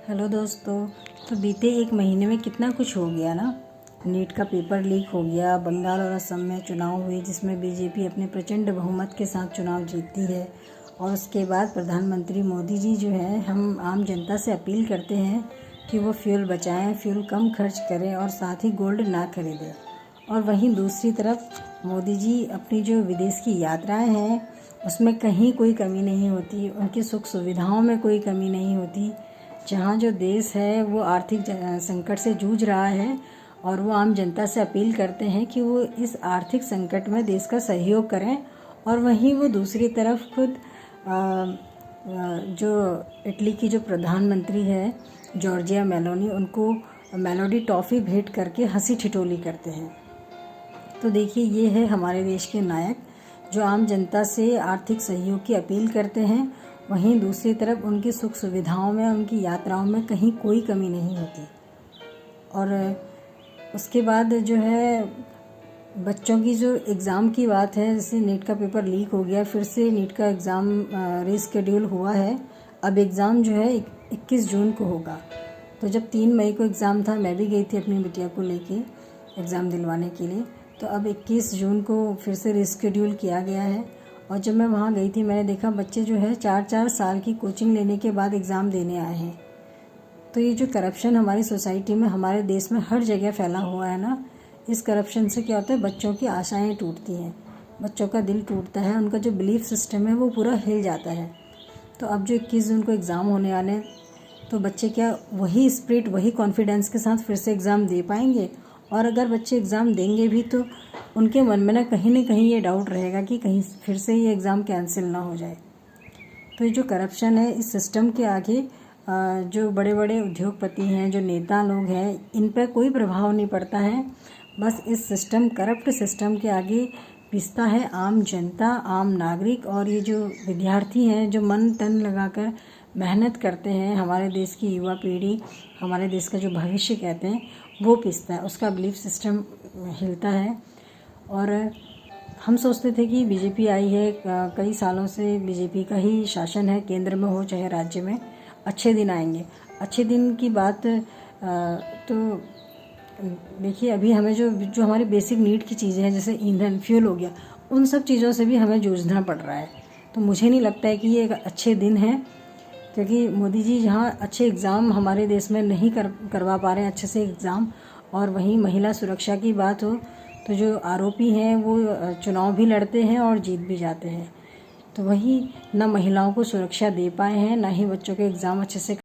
Hello दोस्तों। तो बीते एक महीने में कितना कुछ हो गया ना। नीट का पेपर लीक हो गया, बंगाल और असम में चुनाव हुए जिसमें बीजेपी अपने प्रचंड बहुमत के साथ चुनाव जीतती है। और उसके बाद प्रधानमंत्री मोदी जी जो है, हम आम जनता से अपील करते हैं कि वो फ्यूल बचाएं, फ्यूल कम खर्च करें और साथ ही गोल्ड ना खरीदें। और वहीं दूसरी तरफ मोदी जी अपनी जो विदेश की यात्राएं हैं उसमें कहीं कोई कमी नहीं होती, उनकी सुख सुविधाओं में कोई कमी नहीं होती। जहाँ जो देश है वो आर्थिक संकट से जूझ रहा है और वो आम जनता से अपील करते हैं कि वो इस आर्थिक संकट में देश का सहयोग करें। और वहीं वो दूसरी तरफ खुद जो इटली की जो प्रधानमंत्री है जॉर्जिया मेलोनी, उनको मेलोडी टॉफ़ी भेंट करके हंसी ठिठोली करते हैं। तो देखिए, ये है हमारे देश के नायक जो आम जनता से आर्थिक सहयोग की अपील करते हैं, वहीं दूसरी तरफ उनकी सुख सुविधाओं में, उनकी यात्राओं में कहीं कोई कमी नहीं होती। और उसके बाद जो है बच्चों की जो एग्ज़ाम की बात है, जैसे नीट का पेपर लीक हो गया, फिर से नीट का एग्ज़ाम रीस्केड्यूल हुआ है। अब एग्ज़ाम जो है 21 जून को होगा। तो जब 3 मई को एग्ज़ाम था, मैं भी गई थी अपनी बिटिया को लेके एग्ज़ाम दिलवाने के लिए। तो अब 21 जून को फिर से रीस्केड्यूल किया गया है। और जब मैं वहाँ गई थी, मैंने देखा बच्चे जो है 4-4 साल की कोचिंग लेने के बाद एग्ज़ाम देने आए हैं। तो ये जो करप्शन हमारी सोसाइटी में, हमारे देश में हर जगह फैला हुआ है ना, इस करप्शन से क्या होता है, बच्चों की आशाएं टूटती हैं, बच्चों का दिल टूटता है, उनका जो बिलीफ सिस्टम है वो पूरा हिल जाता है। तो अब जो 21 जून को एग्ज़ाम होने वाले हैं, तो बच्चे क्या वही स्पिरिट, वही कॉन्फिडेंस के साथ फिर से एग्ज़ाम दे पाएंगे? और अगर बच्चे एग्ज़ाम देंगे भी तो उनके मन में ना कहीं ये डाउट रहेगा कि कहीं फिर से ये एग्ज़ाम कैंसिल ना हो जाए। तो ये जो करप्शन है, इस सिस्टम के आगे जो बड़े बड़े उद्योगपति हैं, जो नेता लोग हैं, इन पर कोई प्रभाव नहीं पड़ता है। बस इस सिस्टम, करप्ट सिस्टम के आगे पिसता है आम जनता, आम नागरिक। और ये जो विद्यार्थी हैं जो मन तन लगाकर मेहनत करते हैं, हमारे देश की युवा पीढ़ी, हमारे देश का जो भविष्य कहते हैं, वो पिसता है, उसका बिलीफ सिस्टम हिलता है। और हम सोचते थे कि बीजेपी आई है, कई सालों से बीजेपी का ही शासन है, केंद्र में हो चाहे राज्य में, अच्छे दिन आएंगे। अच्छे दिन की बात तो देखिए, अभी हमें जो हमारी बेसिक नीड की चीज़ें हैं, जैसे ईंधन, फ्यूल हो गया, उन सब चीज़ों से भी हमें जूझना पड़ रहा है। तो मुझे नहीं लगता है कि ये एक अच्छे दिन है, क्योंकि मोदी जी जहाँ अच्छे एग्ज़ाम हमारे देश में नहीं करवा पा रहे हैं अच्छे से एग्ज़ाम। और वहीं महिला सुरक्षा की बात हो तो जो आरोपी हैं वो चुनाव भी लड़ते हैं और जीत भी जाते हैं। तो वही ना महिलाओं को सुरक्षा दे पाए हैं, ना ही बच्चों के एग्ज़ाम अच्छे से